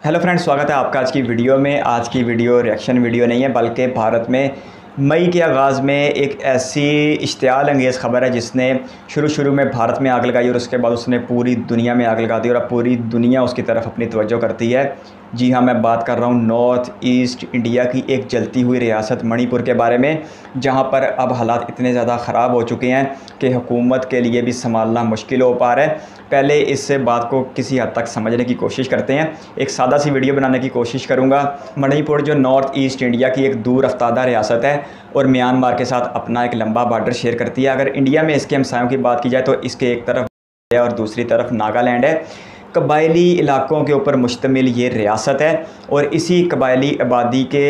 Hello friends, स्वागत है आपका आज की वीडियो में। आज की वीडियो रिएक्शन वीडियो नहीं है, बल्कि भारत में मई के आगाज़ में एक ऐसी इश्तियाल अंगेज़ ख़बर है जिसने शुरू में भारत में आग लगाई और उसके बाद उसने पूरी दुनिया में आग लगा दी और अब पूरी दुनिया उसकी तरफ अपनी तवज्जो करती है। जी हाँ, मैं बात कर रहा हूँ नॉर्थ ईस्ट इंडिया की एक जलती हुई रियासत मणिपुर के बारे में, जहाँ पर अब हालात इतने ज़्यादा ख़राब हो चुके हैं कि हुकूमत के लिए भी संभालना मुश्किल हो पा रहा है। पहले इस बात को किसी हद तक समझने की कोशिश करते हैं। एक सादा सी वीडियो बनाने की कोशिश करूँगा। मणिपुर जो नॉर्थ ईस्ट इंडिया की एक दूर अफ्तादा रियासत है और म्यांमार के साथ अपना एक लंबा बॉर्डर शेयर करती है। अगर इंडिया में इसके हमसायों की बात की जाए तो इसके एक तरफ है और दूसरी तरफ नागालैंड है। कबायली इलाकों के ऊपर मुश्तमिल ये रियासत है और इसी कबायली आबादी के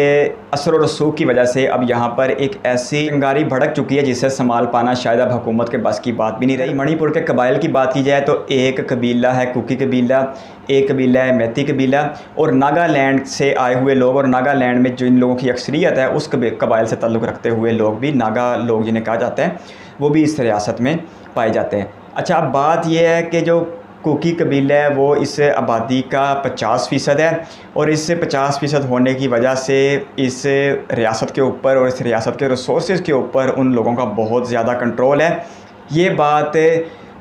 असर व रसूख की वजह से अब यहाँ पर एक ऐसी चिंगारी भड़क चुकी है जिसे संभाल पाना शायद अब हुकूमत के बस की बात भी नहीं रही। मणिपुर के कबाइल की बात की जाए तो एक कबीला है कुकी कबीला, एक कबीला है मैती कबीला और नागालैंड से आए हुए लोग, और नागालैंड में जिन लोगों की अक्सरियत है उस कबाइल से ताल्लुक़ रखते हुए लोग भी, नागा लोग जिन्हें कहा जाता है, वो भी इस रियासत में पाए जाते हैं। अच्छा, अब बात यह है कि जो कुकी कबीला है वो इस आबादी का 50% है और इस 50% होने की वजह से इस रियासत के ऊपर और इस रियासत के रिसोर्सेज के ऊपर उन लोगों का बहुत ज़्यादा कंट्रोल है। ये बात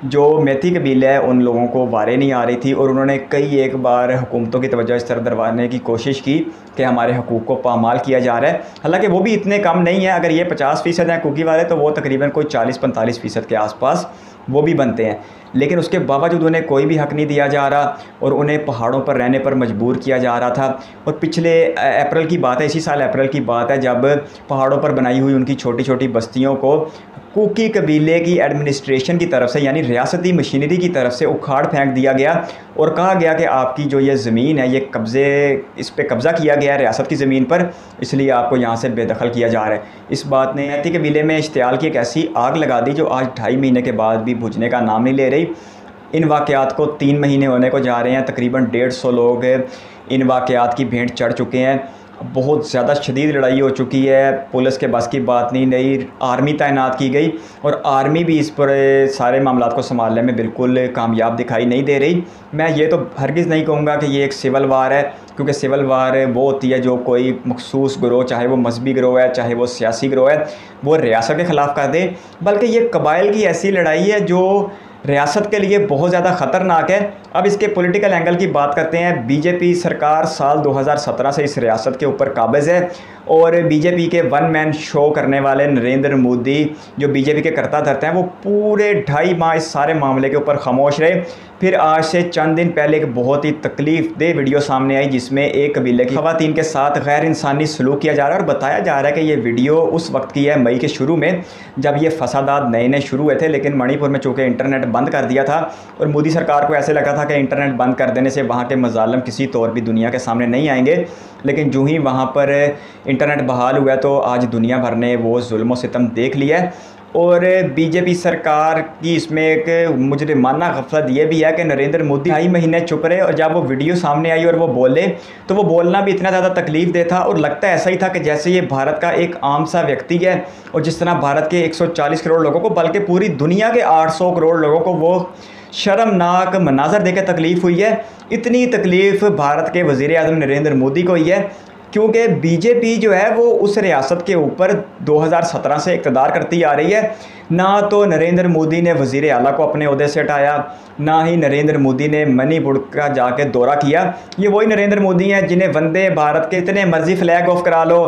जो मैती कबीला है उन लोगों को वारे नहीं आ रही थी और उन्होंने कई एक बार हुकूमतों की तवज्जो इस तरफ दरवाने की कोशिश की कि हमारे हकूक़ को पामाल किया जा रहा है। हालांकि वो भी इतने कम नहीं है। अगर ये 50% हैं कुकी वाले तो वो तकरीबन कोई 40-45% के आसपास वो भी बनते हैं, लेकिन उसके बावजूद उन्हें कोई भी हक़ नहीं दिया जा रहा और उन्हें पहाड़ों पर रहने पर मजबूर किया जा रहा था। और पिछले अप्रैल की बात है, इसी साल अप्रैल की बात है, जब पहाड़ों पर बनाई हुई उनकी छोटी छोटी बस्तियों को कुकी कबीले की एडमिनिस्ट्रेशन की तरफ से, यानी रियासती मशीनरी की तरफ से उखाड़ फेंक दिया गया और कहा गया कि आपकी जो ये ज़मीन है, ये इस पे कब्ज़ा किया गया है रियासत की ज़मीन पर, इसलिए आपको यहाँ से बेदखल किया जा रहा है। इस बात ने मैती कबीले में इश्तियाल की एक ऐसी आग लगा दी जो आज 2.5 महीने के बाद भी बुझने का नाम नहीं ले रही। इन वाक़यात को 3 महीने होने को जा रहे हैं। तकरीबन 150 लोग इन वाक़यात की भेंट चढ़ चुके हैं। बहुत ज़्यादा शदीद लड़ाई हो चुकी है, पुलिस के बस की बात नहीं, नई आर्मी तैनात की गई और आर्मी भी इस पर सारे मामलात को संभालने में बिल्कुल कामयाब दिखाई नहीं दे रही। मैं ये तो हरगिज़ नहीं कहूँगा कि ये एक सिविल वार है, क्योंकि सिविल वार वो होती है जो कोई मखसूस गिरोह, चाहे वो मजहबी गिरोह है चाहे वो सियासी गिरोह है, वो रियासत के ख़िलाफ़ कर दे। बल्कि ये कबाइल की ऐसी लड़ाई है जो रियासत के लिए बहुत ज़्यादा ख़तरनाक है। अब इसके पॉलिटिकल एंगल की बात करते हैं। बीजेपी सरकार साल 2017 से इस रियासत के ऊपर काबिज़ है और बीजेपी के वन मैन शो करने वाले नरेंद्र मोदी, जो बीजेपी के कर्ता धर्ता हैं, वो पूरे 2.5 माह इस सारे मामले के ऊपर खामोश रहे। फिर आज से चंद दिन पहले एक बहुत ही तकलीफ दे वीडियो सामने आई जिसमें एक कबीले की ख़वातीन के साथ गैर इंसानी सलूक किया जा रहा है और बताया जा रहा है कि ये वीडियो उस वक्त की है, मई के शुरू में, जब ये फसादात नए नए शुरू हुए थे। लेकिन मणिपुर में चूँकि इंटरनेट बंद कर दिया था और मोदी सरकार को ऐसे लगा था कि इंटरनेट बंद कर देने से वहाँ के मज़ालिम किसी तौर भी दुनिया के सामने नहीं आएंगे, लेकिन जो ही वहाँ पर इंटरनेट बहाल हुआ तो आज दुनिया भर ने वो जुल्म व सितम देख लिया है। और बीजेपी सरकार की इसमें एक मुजरिमाना गफलत ये भी है कि नरेंद्र मोदी 2.5 महीने चुप रहे और जब वो वीडियो सामने आई और वो बोले तो वो बोलना भी इतना ज़्यादा तकलीफ दे था और लगता ऐसा ही था कि जैसे ये भारत का एक आम सा व्यक्ति है और जिस तरह भारत के 140 करोड़ लोगों को, बल्कि पूरी दुनिया के 800 करोड़ लोगों को वो शर्मनाक मनाजर देकर तकलीफ़ हुई है। इतनी तकलीफ़ भारत के वज़ीर आज़म नरेंद्र मोदी को हुई है क्योंकि बीजेपी जो है वो उस रियासत के ऊपर 2017 से इक़्तिदार करती आ रही है। ना तो नरेंद्र मोदी ने वज़ीर आला को अपने ओहदे से हटाया, ना ही नरेंद्र मोदी ने मणिपुर का जाके दौरा किया। ये वही नरेंद्र मोदी हैं जिन्हें वंदे भारत के इतने मर्जी फ्लैग ऑफ करा लो,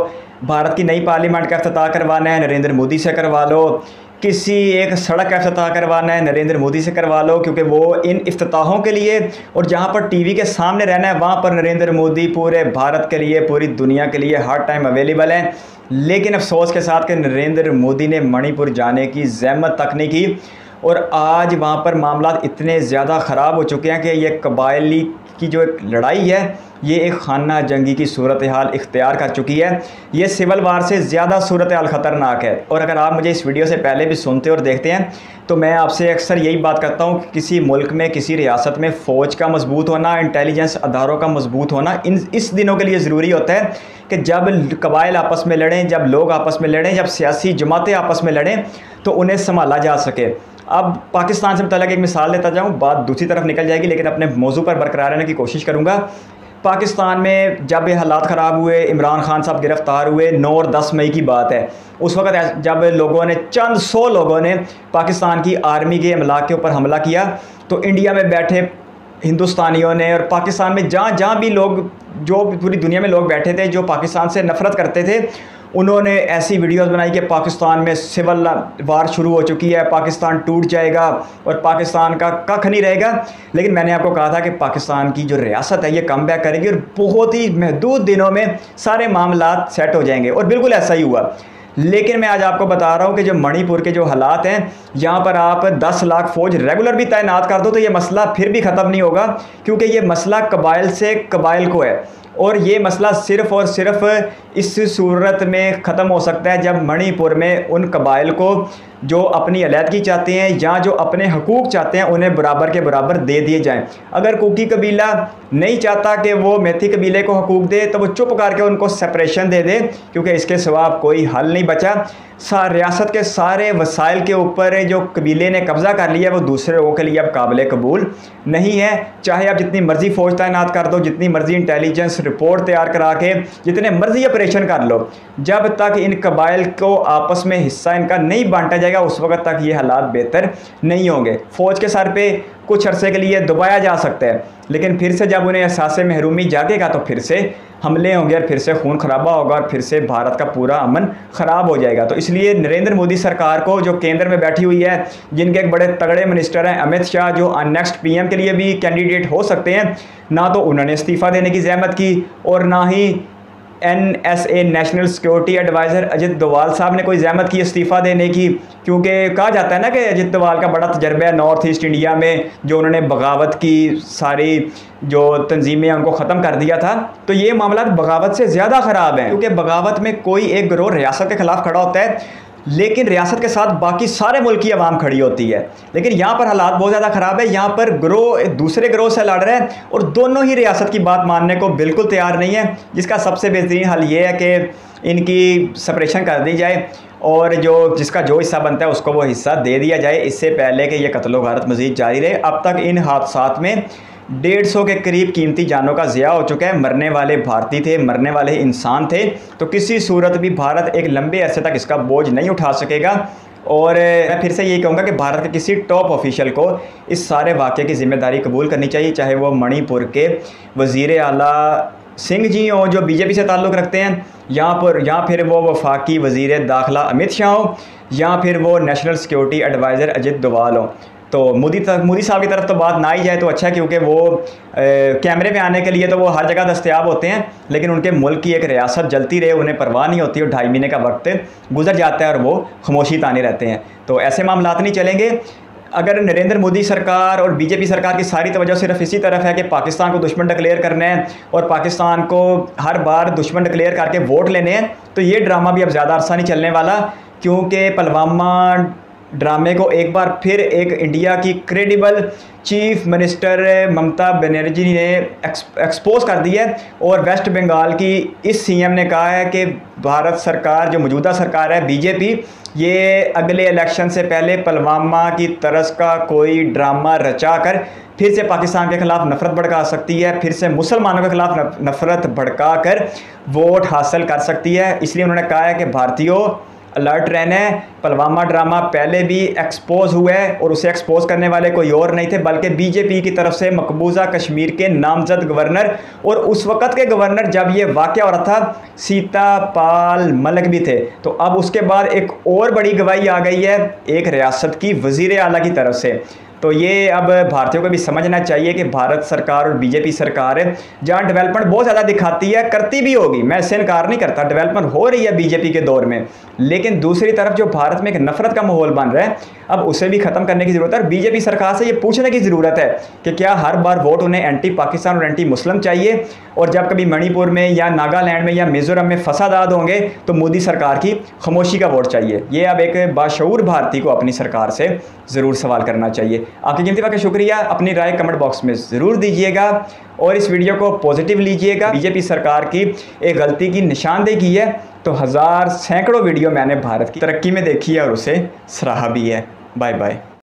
भारत की नई पार्लियामेंट का इफ्तिताह करवाना है नरेंद्र मोदी से करवा लो, किसी एक सड़क का इफ्तिताह करवाना है नरेंद्र मोदी से करवा लो, क्योंकि वो इन इफ्तिताहों के लिए और जहाँ पर टीवी के सामने रहना है वहाँ पर नरेंद्र मोदी पूरे भारत के लिए, पूरी दुनिया के लिए हर टाइम अवेलेबल हैं। लेकिन अफसोस के साथ कि नरेंद्र मोदी ने मणिपुर जाने की ज़हमत तक नहीं की और आज वहाँ पर मामला इतने ज़्यादा ख़राब हो चुके हैं कि ये कबायली की जो एक लड़ाई है ये एक खाना जंगी की सूरत हाल इख्तियार कर चुकी है। ये सिविल वार से ज़्यादा सूरत हाल ख़तरनाक है। और अगर आप मुझे इस वीडियो से पहले भी सुनते और देखते हैं तो मैं आपसे अक्सर यही बात करता हूँ कि किसी मुल्क में, किसी रियासत में फ़ौज का मजबूत होना, इंटेलिजेंस अदारों का मजबूत होना इस दिनों के लिए ज़रूरी होता है कि जब कबाइल आपस में लड़ें, जब लोग आपस में लड़ें, जब सियासी जमातें आपस में लड़ें तो उन्हें संभाला जा सके। अब पाकिस्तान से मुतल्लिक़ एक मिसाल लेता जाऊँ, बात दूसरी तरफ निकल जाएगी, लेकिन अपने मौजू पर बरकरार रहने की कोशिश करूँगा। पाकिस्तान में जब ये हालात ख़राब हुए, इमरान खान साहब गिरफ़्तार हुए, 9 और 10 मई की बात है, उस वक्त जब लोगों ने, चंद 100 लोगों ने पाकिस्तान की आर्मी के अमला के ऊपर हमला किया, तो इंडिया में बैठे हिंदुस्तानियों ने और पाकिस्तान में जहाँ जहाँ भी लोग, जो पूरी दुनिया में लोग बैठे थे जो पाकिस्तान से नफ़रत करते थे, उन्होंने ऐसी वीडियोस बनाई कि पाकिस्तान में सिविल वार शुरू हो चुकी है, पाकिस्तान टूट जाएगा और पाकिस्तान का कख नहीं रहेगा। लेकिन मैंने आपको कहा था कि पाकिस्तान की जो रियासत है ये कम बैक करेगी और बहुत ही महदूद दिनों में सारे मामला सेट हो जाएंगे, और बिल्कुल ऐसा ही हुआ। लेकिन मैं आज आपको बता रहा हूँ कि जो मणिपुर के जो हालात हैं, यहाँ पर आप 10 लाख फ़ौज रेगुलर भी तैनात कर दो तो ये मसला फिर भी ख़त्म नहीं होगा, क्योंकि ये मसला कबाइल से कबाइल को है, और ये मसला सिर्फ़ और सिर्फ इस सूरत में ख़त्म हो सकता है जब मणिपुर में उन कबाइल को जो अपनी अलहदगी चाहते हैं या जो अपने हकूक़ चाहते हैं उन्हें बराबर के बराबर दे दिए जाएं। अगर कुकी कबीला नहीं चाहता कि वो मैथी कबीले को हकूक़ दे तो वो चुप करके उनको सेपरेशन दे दे, क्योंकि इसके सिवा कोई हल नहीं बचा। रियासत के सारे वसाइल के ऊपर जो कबीले ने कब्ज़ा कर लिया है वो दूसरे लोगों के लिए अब काबिल कबूल नहीं है। चाहे आप जितनी मर्ज़ी फ़ौज तैनात कर दो, जितनी मर्ज़ी इंटेलिजेंस रिपोर्ट तैयार करा के जितने मर्ज़ी ऑपरेशन कर लो, जब तक इन कबाइल को आपस में हिस्सा इनका नहीं बांटा जाएगा उस वक्त तक ये हालात बेहतर नहीं होंगे। फ़ौज के सर पे कुछ अरसे के लिए दबाया जा सकता है, लेकिन फिर से जब उन्हें एहसास महरूमी जागेगा तो फिर से हमले होंगे और फिर से खून खराबा होगा और फिर से भारत का पूरा अमन ख़राब हो जाएगा। तो इसलिए नरेंद्र मोदी सरकार को, जो केंद्र में बैठी हुई है, जिनके एक बड़े तगड़े मिनिस्टर हैं अमित शाह, जो नेक्स्ट पीएम के लिए भी कैंडिडेट हो सकते हैं, ना तो उन्होंने इस्तीफ़ा देने की ज़हमत की और ना ही NSA national security adviser Ajit Doval साहब ने कोई ज़हमत की इस्तीफ़ा देने की, क्योंकि कहा जाता है ना कि अजित डोवाल का बड़ा तजर्बा है नॉर्थ ईस्ट इंडिया में, जो उन्होंने बगावत की सारी जो तंजीमें उनको ख़त्म कर दिया था। तो ये मामला बगावत से ज़्यादा ख़राब हैं, क्योंकि बगावत में कोई एक गिरोह रियासत के ख़िलाफ़ खड़ा होता है, लेकिन रियासत के साथ बाकी सारे मुल्क की आवाम खड़ी होती है। लेकिन यहाँ पर हालात बहुत ज़्यादा ख़राब है। यहाँ पर गिरोह दूसरे गिरोह से लड़ रहे हैं और दोनों ही रियासत की बात मानने को बिल्कुल तैयार नहीं है, जिसका सबसे बेहतरीन हल ये है कि इनकी सेपरेशन कर दी जाए और जिसका जो हिस्सा बनता है उसको वो हिस्सा दे दिया जाए, इससे पहले कि यह कत्लो गारत मज़ीद जारी रहे। अब तक इन हादसात में 150 के करीब कीमती जानों का ज़िया हो चुका है। मरने वाले भारतीय थे, मरने वाले इंसान थे, तो किसी सूरत भी भारत एक लंबे अरसे तक इसका बोझ नहीं उठा सकेगा। और मैं फिर से यही कहूँगा कि भारत के किसी टॉप ऑफिशियल को इस सारे वाक़े की ज़िम्मेदारी कबूल करनी चाहिए, चाहे वो मणिपुर के वज़ीर आला सिंह जी हों जो बीजेपी से ताल्लुक़ रखते हैं, या फिर वो वफाकी वज़ीर दाखिला अमित शाह हो, या फिर वो national security adviser Ajit Doval हो। तो मोदी साहब की तरफ तो बात ना ही जाए तो अच्छा है, क्योंकि वो कैमरे में आने के लिए तो वो हर जगह दस्तयाब होते हैं, लेकिन उनके मुल्क की एक रियासत जलती रहे उन्हें परवाह नहीं होती और 2.5 महीने का वक्त गुजर जाता है और वो खामोशी ताने रहते हैं। तो ऐसे मामलात नहीं चलेंगे। अगर नरेंद्र मोदी सरकार और बीजेपी सरकार की सारी तवज्जो सिर्फ इसी तरफ है कि पाकिस्तान को दुश्मन डिक्लेयर करना है और पाकिस्तान को हर बार दुश्मन डिक्लेयर करके वोट लेने हैं, तो ये ड्रामा भी अब ज़्यादा अरसा नहीं चलने वाला, क्योंकि पुलवामा ड्रामे को एक बार फिर एक इंडिया की credible chief minister Mamata Banerjee ने एक्सपोज कर दिया है। और वेस्ट बंगाल की इस सीएम ने कहा है कि भारत सरकार, जो मौजूदा सरकार है बीजेपी, ये अगले इलेक्शन से पहले पुलवामा की तरस का कोई ड्रामा रचा कर फिर से पाकिस्तान के ख़िलाफ़ नफ़रत भड़का सकती है, फिर से मुसलमानों के ख़िलाफ़ नफ़रत भड़का कर वोट हासिल कर सकती है। इसलिए उन्होंने कहा है कि भारतीयों अलर्ट रहना है। पुलवामा ड्रामा पहले भी एक्सपोज हुआ है और उसे एक्सपोज करने वाले कोई और नहीं थे बल्कि बीजेपी की तरफ से मकबूजा कश्मीर के नामजद गवर्नर, और उस वक़्त के गवर्नर जब ये वाक़या हो रहा था सीतापाल मलिक भी थे। तो अब उसके बाद एक और बड़ी गवाही आ गई है एक रियासत की वज़ीर आला की तरफ से। तो ये अब भारतीयों को भी समझना चाहिए कि भारत सरकार और बीजेपी सरकार जहाँ डेवलपमेंट बहुत ज़्यादा दिखाती है, करती भी होगी, मैं इससे इनकार नहीं करता, डेवलपमेंट हो रही है बीजेपी के दौर में, लेकिन दूसरी तरफ जो भारत में एक नफ़रत का माहौल बन रहा है अब उसे भी ख़त्म करने की ज़रूरत है। और बीजेपी सरकार से ये पूछने की ज़रूरत है कि क्या हर बार वोट उन्हें एंटी पाकिस्तान और एंटी मुस्लिम चाहिए, और जब कभी मणिपुर में या नागालैंड में या मिज़ोरम में फसादात होंगे तो मोदी सरकार की खामोशी का वोट चाहिए। ये अब एक बाशऊर भारतीय को अपनी सरकार से ज़रूर सवाल करना चाहिए। आपकी कीमती वक्त का शुक्रिया। अपनी राय कमेंट बॉक्स में ज़रूर दीजिएगा और इस वीडियो को पॉजिटिव लीजिएगा। बीजेपी सरकार की एक गलती की निशानदेही की है तो सैकड़ों वीडियो मैंने भारत की तरक्की में देखी है और उसे सराहा भी है। Bye bye.